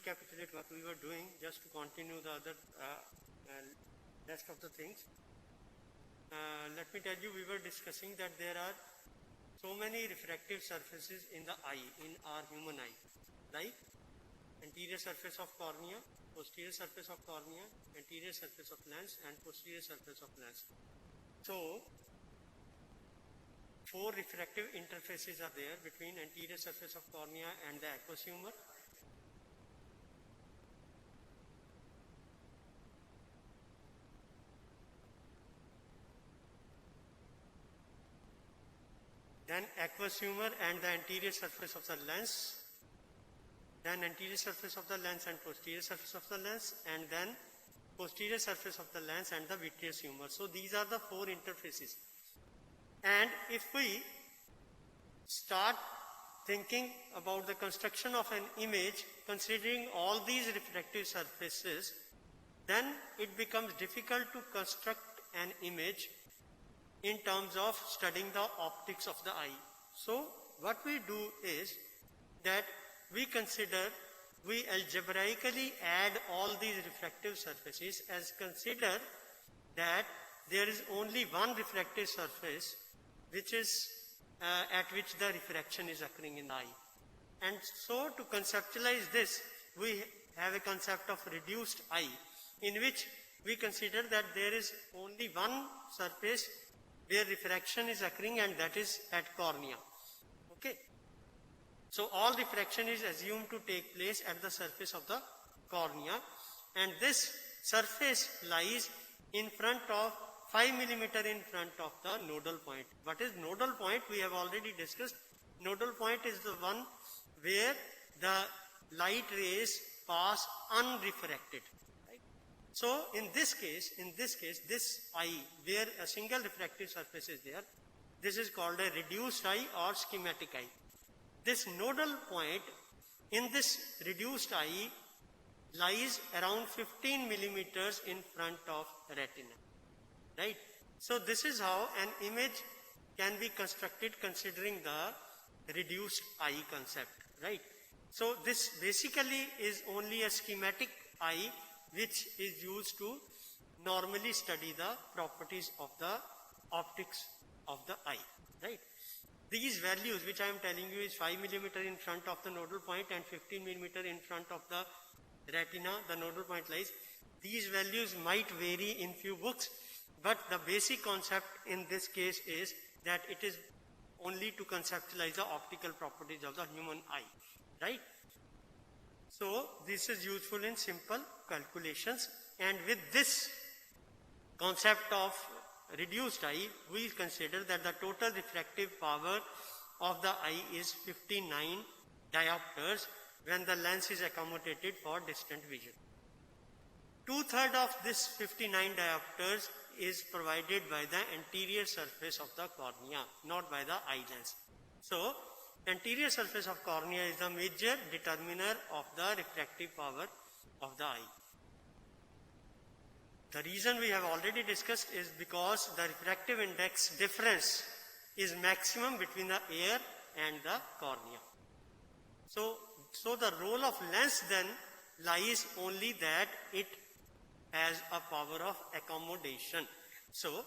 recapitulate what we were doing, just to continue the other rest of the things. Let me tell you, we were discussing that there are so many refractive surfaces in the eye, in our human eye, like anterior surface of cornea, posterior surface of cornea, anterior surface of lens, and posterior surface of lens. So, 4 refractive interfaces are there between anterior surface of cornea and the aqueous humor. Then aqueous humor and the anterior surface of the lens, then anterior surface of the lens and posterior surface of the lens, and then posterior surface of the lens and the vitreous humor. So these are the 4 interfaces. And if we start thinking about the construction of an image considering all these refractive surfaces, then it becomes difficult to construct an image in terms of studying the optics of the eye. So what we do is that we algebraically add all these refractive surfaces as consider that there is only one refractive surface which is at which the refraction is occurring in the eye. And so to conceptualize this, we have a concept of reduced eye, in which we consider that there is only one surface where refraction is occurring, and that is at cornea. Okay. So all refraction is assumed to take place at the surface of the cornea, and this surface lies in front of 5 millimeter in front of the nodal point. What is nodal point? We have already discussed. Nodal point is the one where the light rays pass unrefracted. Right? So in this case, this eye where a single refractive surface is there, this is called a reduced eye or schematic eye. This nodal point in this reduced eye lies around 15 millimeters in front of retina. Right? So this is how an image can be constructed considering the reduced eye concept. Right? So this basically is only a schematic eye which is used to normally study the properties of the optics of the eye. Right? These values which I am telling you is 5 millimeter in front of the nodal point and 15 millimeter in front of the retina, the nodal point lies. These values might vary in few books, but the basic concept in this case is that it is only to conceptualize the optical properties of the human eye. Right? So this is useful in simple calculations, and with this concept of reduced eye, we consider that the total refractive power of the eye is 59 diopters when the lens is accommodated for distant vision. 2/3 of this 59 diopters is provided by the anterior surface of the cornea, not by the eye lens. So, anterior surface of cornea is the major determiner of the refractive power of the eye. The reason we have already discussed is because the refractive index difference is maximum between the air and the cornea. So the role of lens then lies only that it has a power of accommodation. So,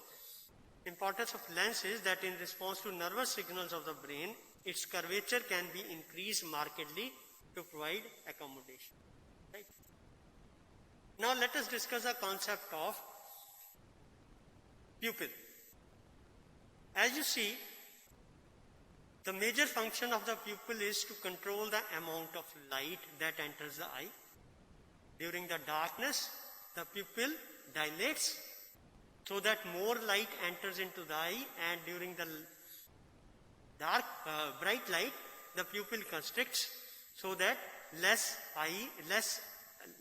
importance of lens is that in response to nervous signals of the brain, its curvature can be increased markedly to provide accommodation. Right? Now let us discuss the concept of pupil. As you see, the major function of the pupil is to control the amount of light that enters the eye. During the darkness, the pupil dilates so that more light enters into the eye, and during the bright light, the pupil constricts so that less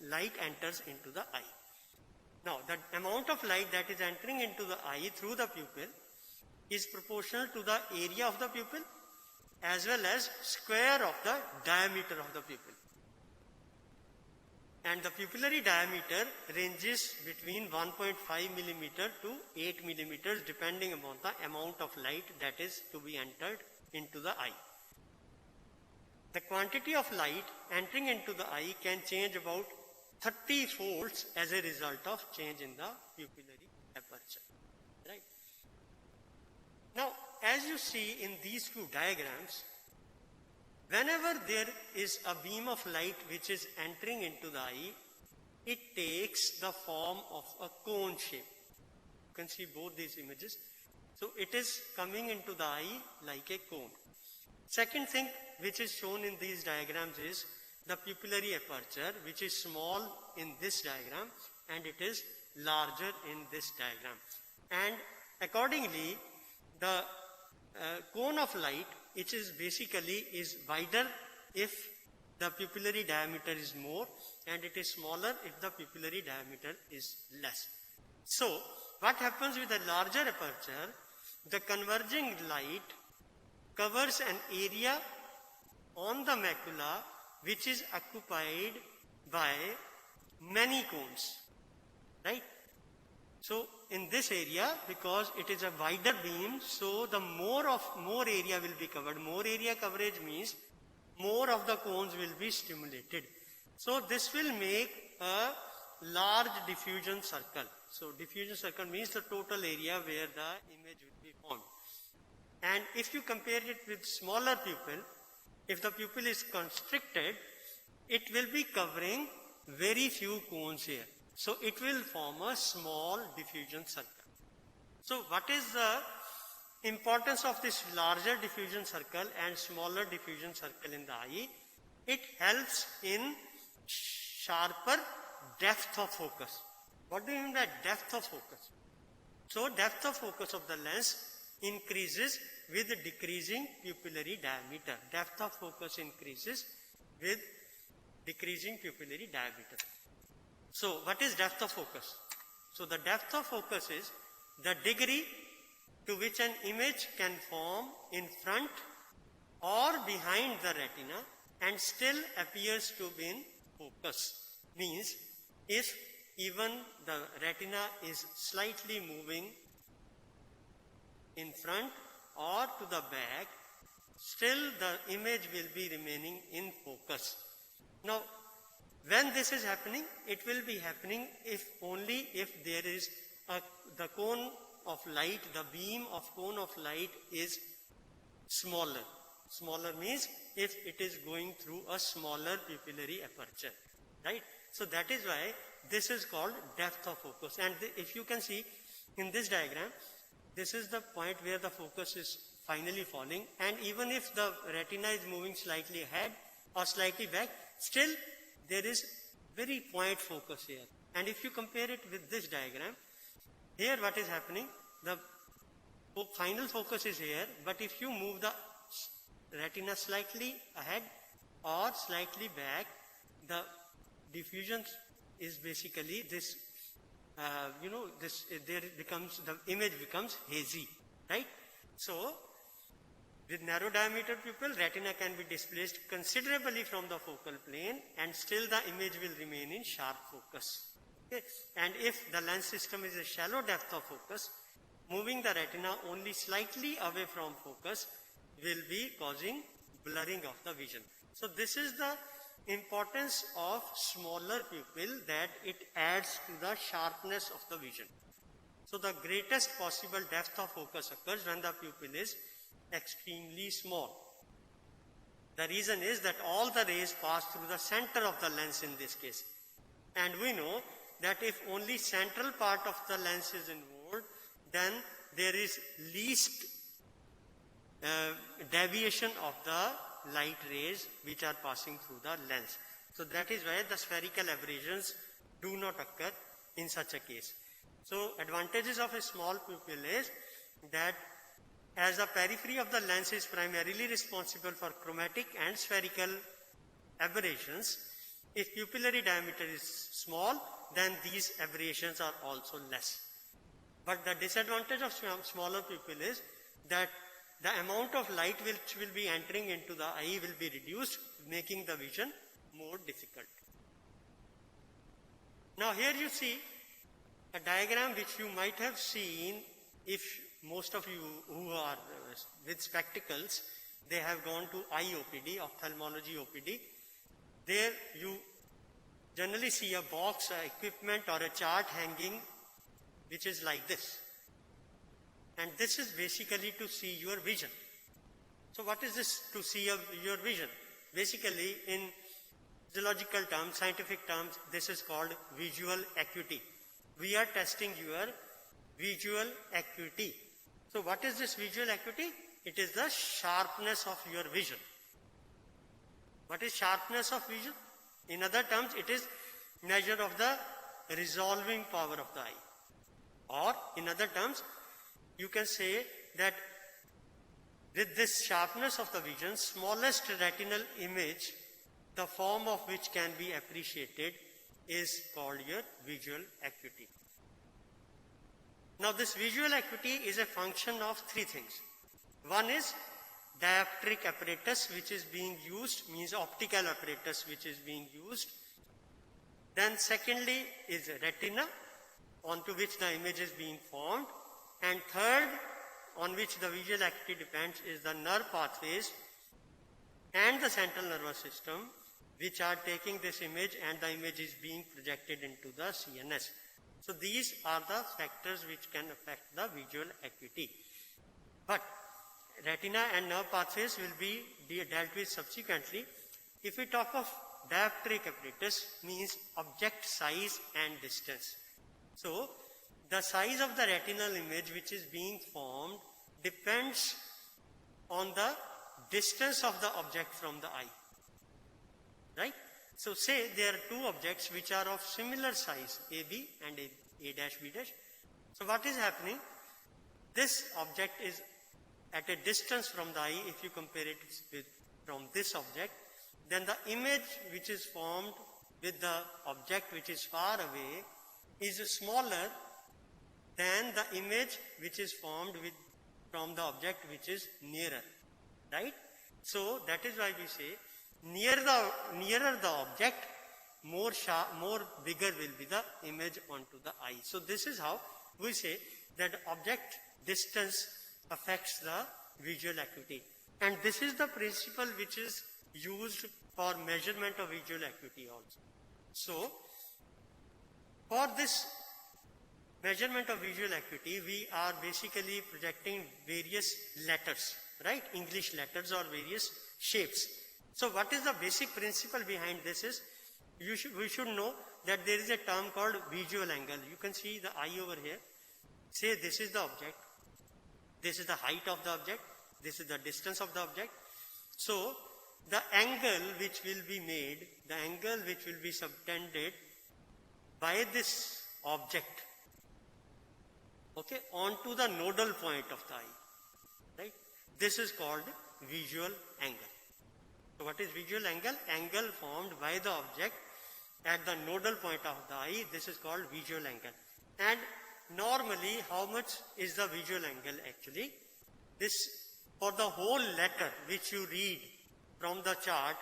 light enters into the eye. Now, the amount of light that is entering into the eye through the pupil is proportional to the area of the pupil as well as square of the diameter of the pupil. And the pupillary diameter ranges between 1.5 millimeter to 8 millimeters depending upon the amount of light that is to be entered into the eye. the quantity of light entering into the eye can change about 30 folds as a result of change in the pupillary aperture. Right? Now, as you see in these two diagrams, whenever there is a beam of light which is entering into the eye, it takes the form of a cone shape. You can see both these images. So it is coming into the eye like a cone. Second thing which is shown in these diagrams is the pupillary aperture, which is small in this diagram and it is larger in this diagram. And accordingly, the cone of light, which is basically is wider if the pupillary diameter is more, and it is smaller if the pupillary diameter is less. So, what happens with a larger aperture? The converging light covers an area on the macula which is occupied by many cones, right? So in this area, because it is a wider beam, so the more area will be covered. More area coverage means more of the cones will be stimulated. So this will make a large diffusion circle. So diffusion circle means the total area where the image will be formed. And if you compare it with smaller pupil, if the pupil is constricted, it will be covering very few cones here. So it will form a small diffusion circle. So what is the importance of this larger diffusion circle and smaller diffusion circle in the eye? It helps in sharper depth of focus. What do you mean by depth of focus? So depth of focus of the lens increases with decreasing pupillary diameter. Depth of focus increases with decreasing pupillary diameter. So what is depth of focus? So the depth of focus is the degree to which an image can form in front or behind the retina and still appears to be in focus. Means if even the retina is slightly moving in front or to the back, still the image will be remaining in focus. Now, when this is happening, it will be happening only if there is the cone of light, the beam of cone of light is smaller. Smaller means if it is going through a smaller pupillary aperture, right? So that is why this is called depth of focus. And if you can see in this diagram, this is the point where the focus is finally falling, and even if the retina is moving slightly ahead or slightly back, still there is very point focus here. And if you compare it with this diagram, here what is happening, the final focus is here, but if you move the retina slightly ahead or slightly back, the diffusion is basically this, the image becomes hazy, right? So, with narrow diameter pupil, retina can be displaced considerably from the focal plane and still the image will remain in sharp focus. Okay? And if the lens system is a shallow depth of focus, moving the retina only slightly away from focus will be causing blurring of the vision. So this is the importance of smaller pupil, that it adds to the sharpness of the vision. So the greatest possible depth of focus occurs when the pupil is extremely small. The reason is that all the rays pass through the center of the lens in this case. And we know that if only central part of the lens is involved, then there is least deviation of the light rays which are passing through the lens. So that is why the spherical aberrations do not occur in such a case. So advantages of a small pupil is that as the periphery of the lens is primarily responsible for chromatic and spherical aberrations, if pupillary diameter is small, then these aberrations are also less. But the disadvantage of smaller pupil is that the amount of light which will be entering into the eye will be reduced, making the vision more difficult. Now here you see a diagram which you might have seen if most of you who are with spectacles, they have gone to eye OPD, ophthalmology OPD. There you generally see a box, equipment or a chart hanging which is like this. And this is basically to see your vision. So what is this to see your vision? Basically in physiological terms, scientific terms, this is called visual acuity. We are testing your visual acuity. So what is this visual acuity? It is the sharpness of your vision. What is sharpness of vision? In other terms, it is measure of the resolving power of the eye. Or in other terms, you can say that with this sharpness of the vision, smallest retinal image, the form of which can be appreciated, is called your visual acuity. Now this visual acuity is a function of three things. One is dioptric apparatus which is being used, means optical apparatus which is being used. Then secondly is retina, onto which the image is being formed. And third, on which the visual acuity depends, is the nerve pathways and the central nervous system which are taking this image, and the image is being projected into the CNS. So these are the factors which can affect the visual acuity. But retina and nerve pathways will be dealt with subsequently. If we talk of dioptric apparatus, means object size and distance. So the size of the retinal image which is being formed depends on the distance of the object from the eye. Right? So say there are two objects which are of similar size, AB and A dash B dash. So what is happening? This object is at a distance from the eye. If you compare it with from this object, then the image which is formed with the object which is far away is smaller than the image which is formed from the object which is nearer. Right? So that is why we say nearer the object, more bigger will be the image onto the eye. So this is how we say that object distance affects the visual acuity. And this is the principle which is used for measurement of visual acuity also. So for this measurement of visual acuity, we are basically projecting various letters, right? English letters or various shapes. So what is the basic principle behind this is, we should know that there is a term called visual angle. You can see the eye over here. Say this is the object. This is the height of the object. This is the distance of the object. So the angle which will be made, the angle which will be subtended by this object, okay, onto the nodal point of the eye, right? This is called visual angle. So what is visual angle? Angle formed by the object at the nodal point of the eye. This is called visual angle. And normally, how much is the visual angle actually? This, for the whole letter which you read from the chart,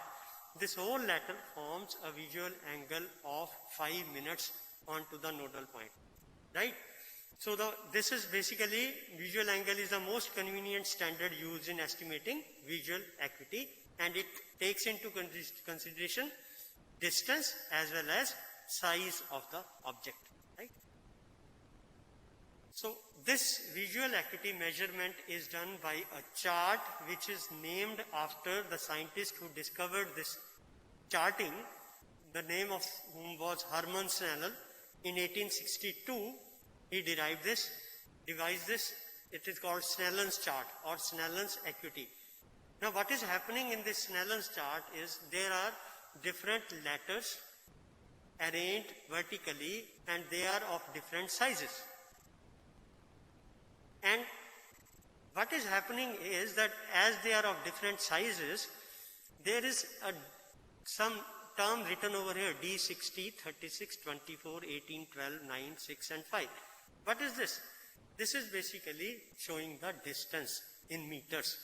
this whole letter forms a visual angle of 5 minutes onto the nodal point, right? So this is basically, visual angle is the most convenient standard used in estimating visual acuity, and it takes into consideration distance as well as size of the object, right? So this visual acuity measurement is done by a chart which is named after the scientist who discovered this charting, the name of whom was Hermann Snellen. In 1862, he devised this. It is called Snellen's chart or Snellen's acuity. Now what is happening in this Snellen's chart is there are different letters arranged vertically and they are of different sizes. And what is happening is that as they are of different sizes, there is some term written over here, D60, 36, 24, 18, 12, 9, 6 and 5. What is this? This is basically showing the distance in meters.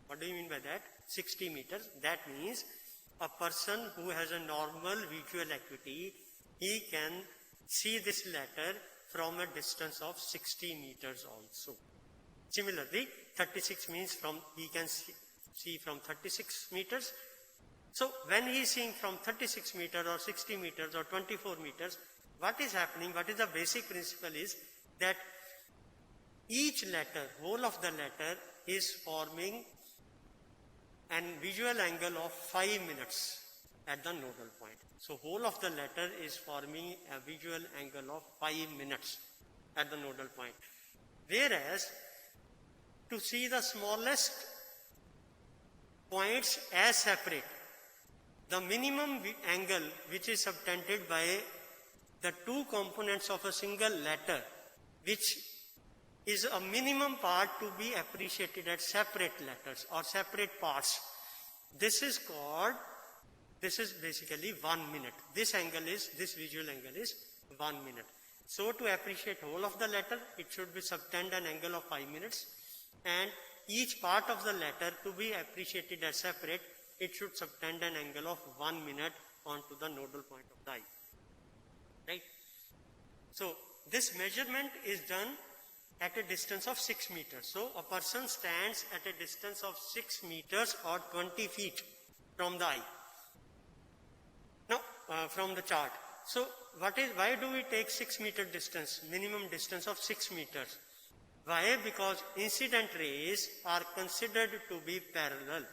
What do you mean by that? 60 meters. That means a person who has a normal visual acuity, he can see this letter from a distance of 60 meters also. Similarly, 36 means he can see from 36 meters. So when he is seeing from 36 meters or 60 meters or 24 meters, what is happening, what is the basic principle is that each letter, whole of the letter is forming an visual angle of 5 minutes at the nodal point. So whole of the letter is forming a visual angle of 5 minutes at the nodal point. Whereas to see the smallest points as separate, the minimum angle which is subtended by the two components of a single letter, which is a minimum part to be appreciated as separate letters or separate parts. This is basically 1 minute. This visual angle is 1 minute. So to appreciate whole of the letter, it should be subtend an angle of 5 minutes, and each part of the letter to be appreciated as separate, it should subtend an angle of 1 minute onto the nodal point of the eye. Right? So this measurement is done at a distance of 6 meters. So a person stands at a distance of 6 meters or 20 feet from the eye. Now, from the chart. So why do we take 6 meter distance, minimum distance of 6 meters? Why? Because incident rays are considered to be parallel,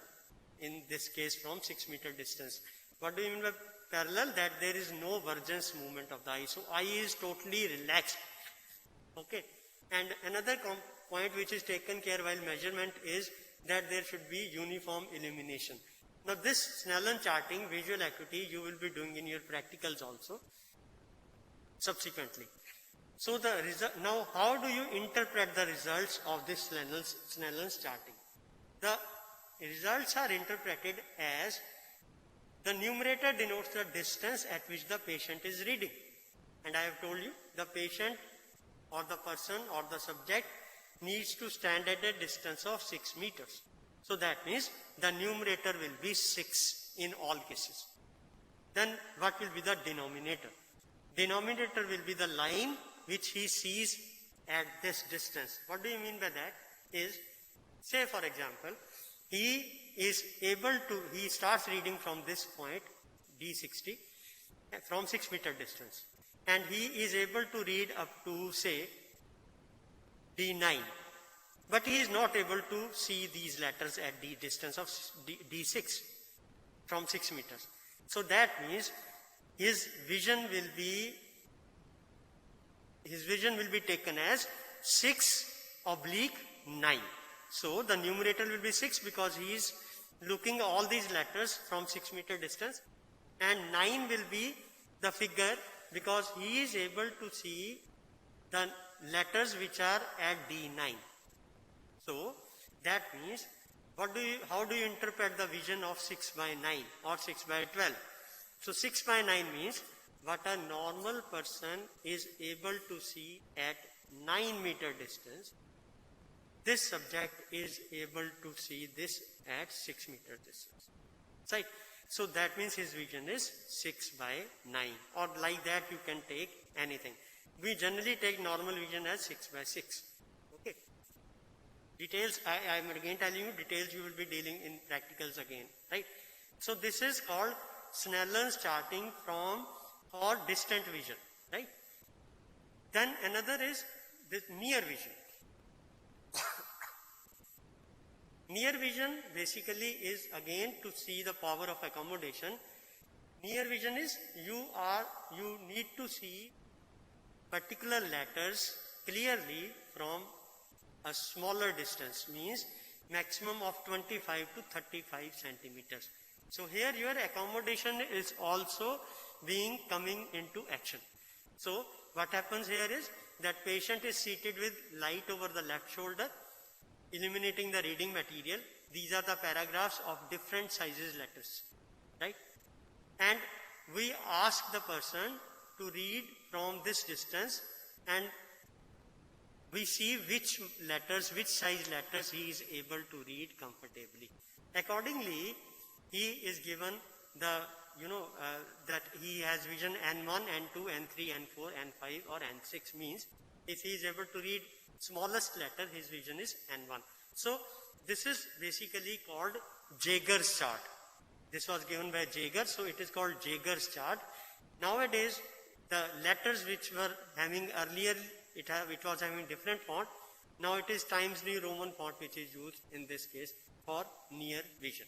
in this case from 6 meter distance. What do you mean by parallel? That there is no vergence movement of the eye. So eye is totally relaxed. Okay. And another point which is taken care while measurement is that there should be uniform illumination. Now this Snellen charting, visual acuity, you will be doing in your practicals also subsequently. So now how do you interpret the results of this Snellen's charting? The results are interpreted as the numerator denotes the distance at which the patient is reading. And I have told you the patient or the person or the subject needs to stand at a distance of 6 meters. So that means the numerator will be 6 in all cases. Then what will be the denominator? Denominator will be the line which he sees at this distance. What do you mean by that? Is, say for example, he starts reading from this point, D60, from 6 meter distance. And he is able to read up to, say, D9. But he is not able to see these letters at the distance of D6, from 6 meters. So that means his vision will be taken as 6/9. So the numerator will be 6 because he is looking all these letters from 6 meter distance, and 9 will be the figure because he is able to see the letters which are at D9. So that means how do you interpret the vision of 6/9 or 6/12? So 6/9 means what a normal person is able to see at 9 meter distance, this subject is able to see this at 6 meter distance. Right? So that means his vision is 6/9, or like that you can take anything. We generally take normal vision as 6/6. Okay. Details, I am again telling you, details you will be dealing in practicals again. Right? So this is called Snellen's charting for distant vision. Right? Then another is this near vision. Near vision basically is again to see the power of accommodation. Near vision is you need to see particular letters clearly from a smaller distance, means maximum of 25 to 35 centimeters. So here your accommodation is also coming into action. So what happens here is that patient is seated with light over the left shoulder, illuminating the reading material. These are the paragraphs of different sizes letters, right? And we ask the person to read from this distance, and we see which size letters he is able to read comfortably. Accordingly, he is given that he has vision N1, N2, N3, N4, N5 or N6, means If he is able to read smallest letter, his vision is N1. So this is basically called Jaeger's chart. This was given by Jaeger, so it is called Jaeger's chart. Nowadays, the letters which were having earlier, it was having different font. Now it is Times New Roman font which is used in this case for near vision.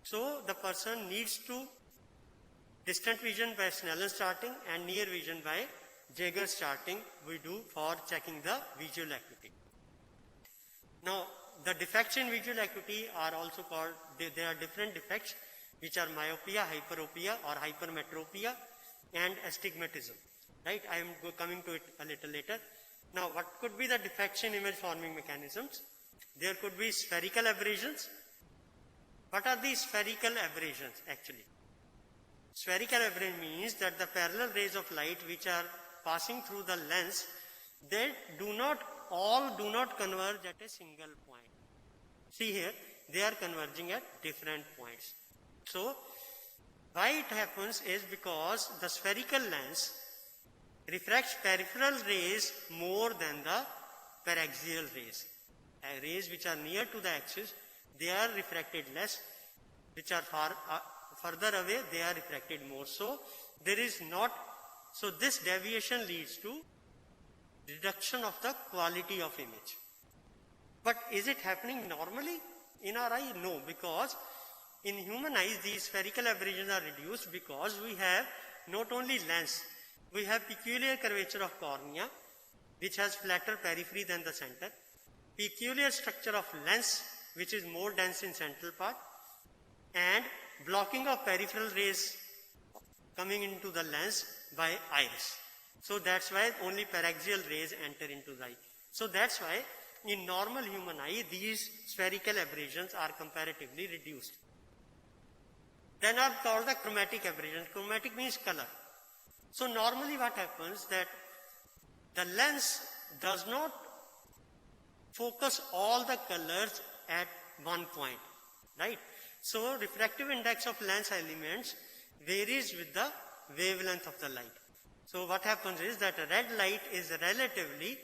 So the person needs to distant vision by Snellen's charting and near vision by Jaeger's charting we do for checking the visual acuity. Now the defects in visual acuity are also called, there are different defects which are myopia, hyperopia or hypermetropia and astigmatism. Right? I am coming to it a little later. Now what could be the defects in image forming mechanisms? There could be spherical aberrations. What are these spherical aberrations actually? Spherical aberration means that the parallel rays of light which are passing through the lens, they do not converge at a single point. See here, they are converging at different points. So, why it happens is because the spherical lens refracts peripheral rays more than the paraxial rays. Rays which are near to the axis, they are refracted less, which are further away, they are refracted more. So, so this deviation leads to reduction of the quality of image. But is it happening normally in our eye? No, because in human eyes, these spherical aberrations are reduced because we have not only lens, we have peculiar curvature of cornea, which has flatter periphery than the center, peculiar structure of lens, which is more dense in central part, and blocking of peripheral rays coming into the lens by iris. So that's why only paraxial rays enter into the eye. So that's why in normal human eye, these spherical aberrations are comparatively reduced. Then are called the chromatic aberrations. Chromatic means color. So normally what happens that the lens does not focus all the colors at one point, right? So refractive index of lens elements varies with the wavelength of the light. So what happens is that red light is relatively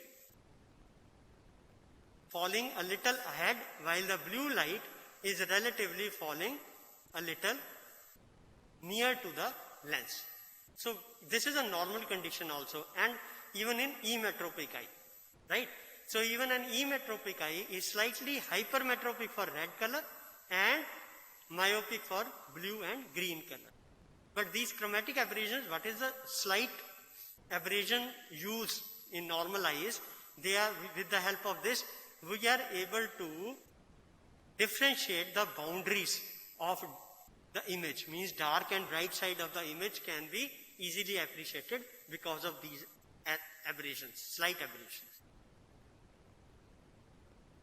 falling a little ahead, while the blue light is relatively falling a little near to the lens. So this is a normal condition also, and even in emetropic eye, right? So even an emetropic eye is slightly hypermetropic for red color and myopic for blue and green color. But these chromatic aberrations, what is the slight aberration used in normal eyes? They are, with the help of this, we are able to differentiate the boundaries of the image. Means dark and bright side of the image can be easily appreciated because of these aberrations, slight aberrations.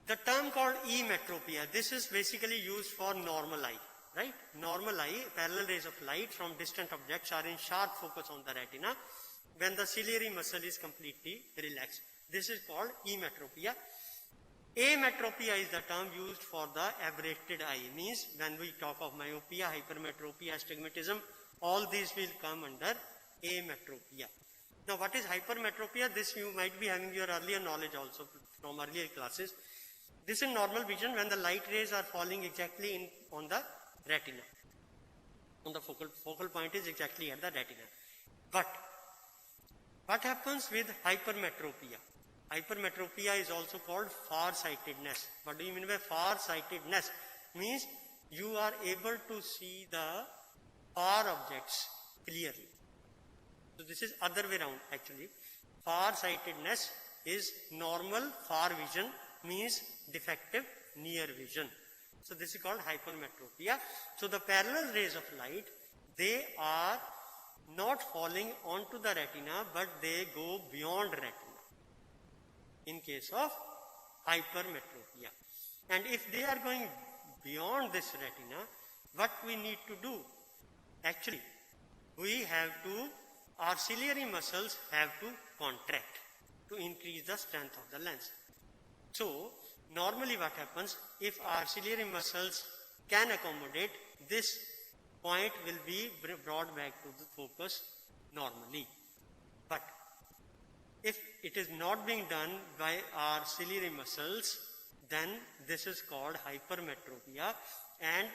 The term called emetropia, this is basically used for normal eye, right? Normal eye, parallel rays of light from distant objects are in sharp focus on the retina when the ciliary muscle is completely relaxed. This is called emetropia. Ametropia is the term used for the aberrated eye. Means when we talk of myopia, hypermetropia, astigmatism, all these will come under ametropia. Now what is hypermetropia? This you might be having your earlier knowledge also from earlier classes. This is normal vision when the light rays are falling exactly on the retina. On the focal point is exactly at the retina. But what happens with hypermetropia? Hypermetropia is also called farsightedness. What do you mean by farsightedness? Means you are able to see the far objects clearly. So this is other way around actually. Farsightedness is normal far vision, means defective near vision. So this is called hypermetropia. So the parallel rays of light, they are not falling onto the retina, but they go beyond retina in case of hypermetropia. And if they are going beyond this retina, what we need to do? Actually, we have to, our ciliary muscles have to contract to increase the strength of the lens. So, normally what happens, if our ciliary muscles can accommodate, this point will be brought back to the focus normally. But If it is not being done by our ciliary muscles, then this is called hypermetropia, and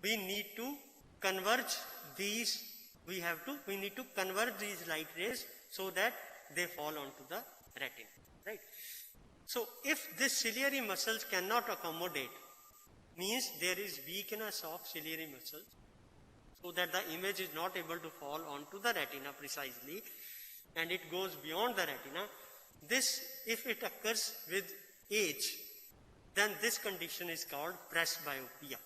we need to converge these, we need to converge these light rays so that they fall onto the retina, right? So if this ciliary muscles cannot accommodate, means there is weakness of ciliary muscles, so that the image is not able to fall onto the retina precisely, and it goes beyond the retina. This, if it occurs with age, then this condition is called presbyopia.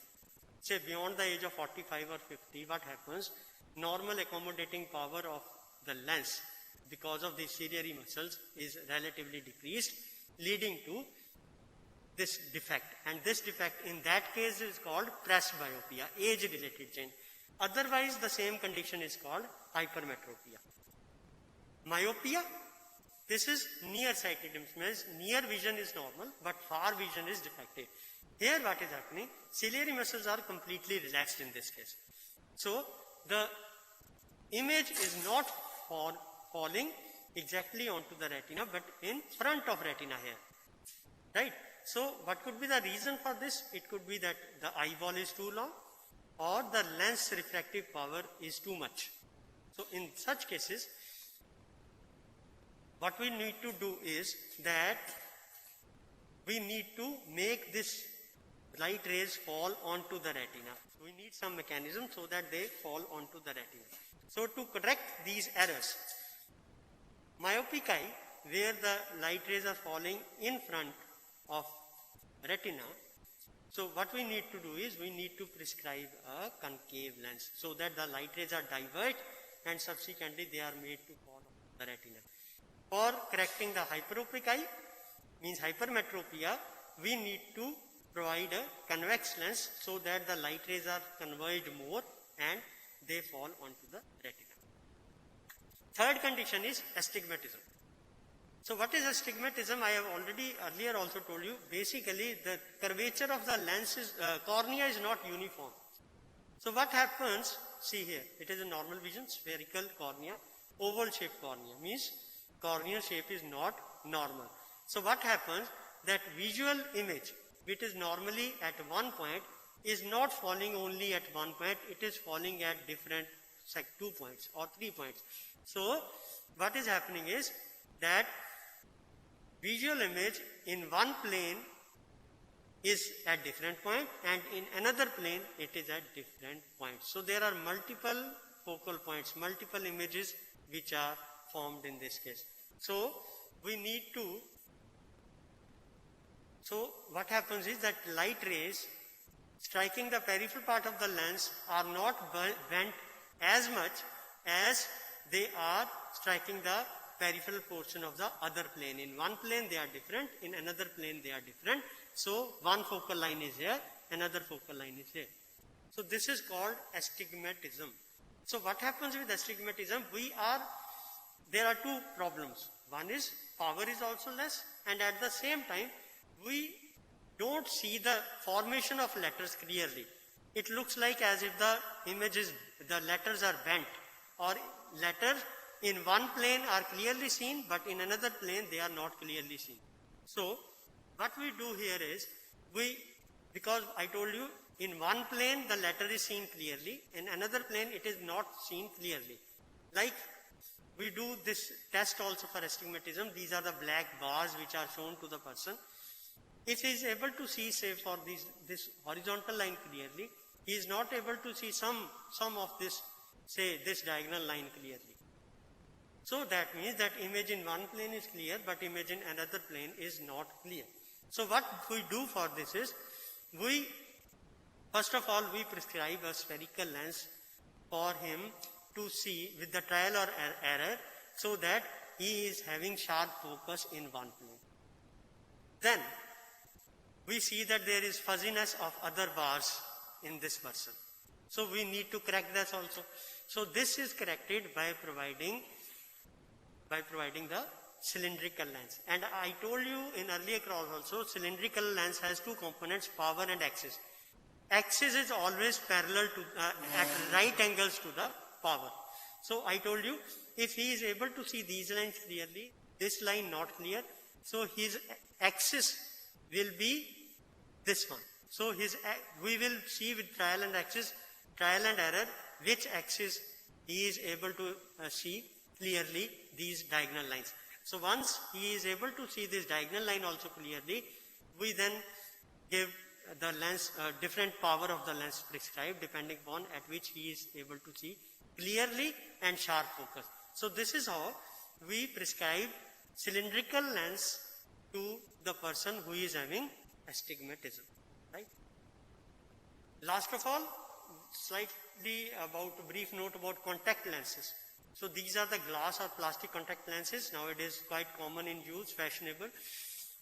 Say beyond the age of 45 or 50, what happens? Normal accommodating power of the lens because of the ciliary muscles is relatively decreased, leading to this defect. And this defect in that case is called presbyopia, age-related change. Otherwise, the same condition is called hypermetropia. Myopia, this is nearsightedness, means near vision is normal, but far vision is defective. Here what is happening? Ciliary muscles are completely relaxed in this case. So, the image is not falling exactly onto the retina, but in front of retina here, right? So, what could be the reason for this? It could be that the eyeball is too long, or the lens refractive power is too much. So, in such cases, what we need to do is that we need to make this light rays fall onto the retina. We need some mechanism so that they fall onto the retina. So to correct these errors, myopic eye, where the light rays are falling in front of retina, so what we need to do is we need to prescribe a concave lens so that the light rays are diverged and subsequently they are made to fall on the retina. For correcting the hyperopic eye, means hypermetropia, we need to provide a convex lens so that the light rays are converged more and they fall onto the retina. Third condition is astigmatism. So what is astigmatism? I have already earlier also told you, basically the curvature of the lens is, cornea is not uniform. So what happens, see here, it is a normal vision, spherical cornea, oval shaped cornea, means cornea shape is not normal. So what happens, that visual image, which is normally at one point, is not falling only at one point, it is falling at different, like 2 points or 3 points. So what is happening is that visual image in one plane is at different point and in another plane it is at different points. So there are multiple focal points, multiple images which are formed in this case. So we need to, so what happens is that light rays striking the peripheral part of the lens are not bent as much as they are striking the peripheral portion of the other plane. In one plane they are different, in another plane they are different. So one focal line is here, another focal line is here. So this is called astigmatism. So what happens with astigmatism? There are two problems. One is power is also less, and at the same time we don't see the formation of letters clearly. It looks like as if the letters are bent, or letters in one plane are clearly seen, but in another plane they are not clearly seen. So what we do here is, because I told you in one plane the letter is seen clearly, in another plane it is not seen clearly. Like we do this test also for astigmatism. These are the black bars which are shown to the person. If he is able to see, say, for this horizontal line clearly, he is not able to see some of this, say, this diagonal line clearly. So that means that image in one plane is clear, but image in another plane is not clear. So what we do for this is, first of all, we prescribe a spherical lens for him to see with the trial or error, so that he is having sharp focus in one plane. Then we see that there is fuzziness of other bars in this person. So we need to correct this also. So this is corrected by providing the cylindrical lens. And I told you in earlier class also, cylindrical lens has two components, power and axis. Axis is always parallel to, at right angles to the power. So I told you if he is able to see these lines clearly, this line not clear, so his axis will be this one. So we will see with trial and error, which axis he is able to see clearly these diagonal lines. So once he is able to see this diagonal line also clearly, we then give the lens, different power of the lens prescribed depending upon at which he is able to see clearly and sharp focus. So this is how we prescribe cylindrical lens to the person who is having astigmatism, right? Last of all, slightly about brief note about contact lenses. So these are the glass or plastic contact lenses, nowadays quite common in use, fashionable.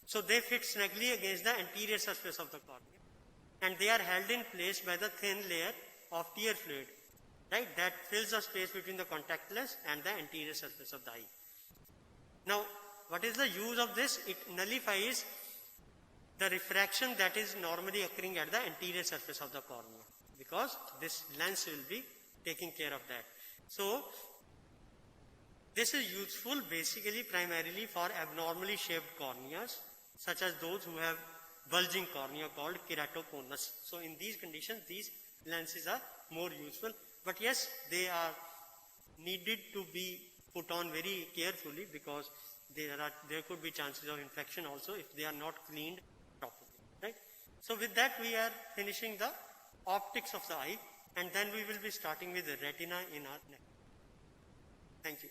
So they fit snugly against the anterior surface of the cornea, and they are held in place by the thin layer of tear fluid, right, that fills the space between the contact lens and the anterior surface of the eye. Now, what is the use of this? It nullifies the refraction that is normally occurring at the anterior surface of the cornea, because this lens will be taking care of that. So this is useful basically primarily for abnormally shaped corneas, such as those who have bulging cornea called keratoconus. So in these conditions, these lenses are more useful. But yes, they are needed to be put on very carefully, because there could be chances of infection also if they are not cleaned properly, right? So with that, we are finishing the optics of the eye, and then we will be starting with the retina in our next. Thank you.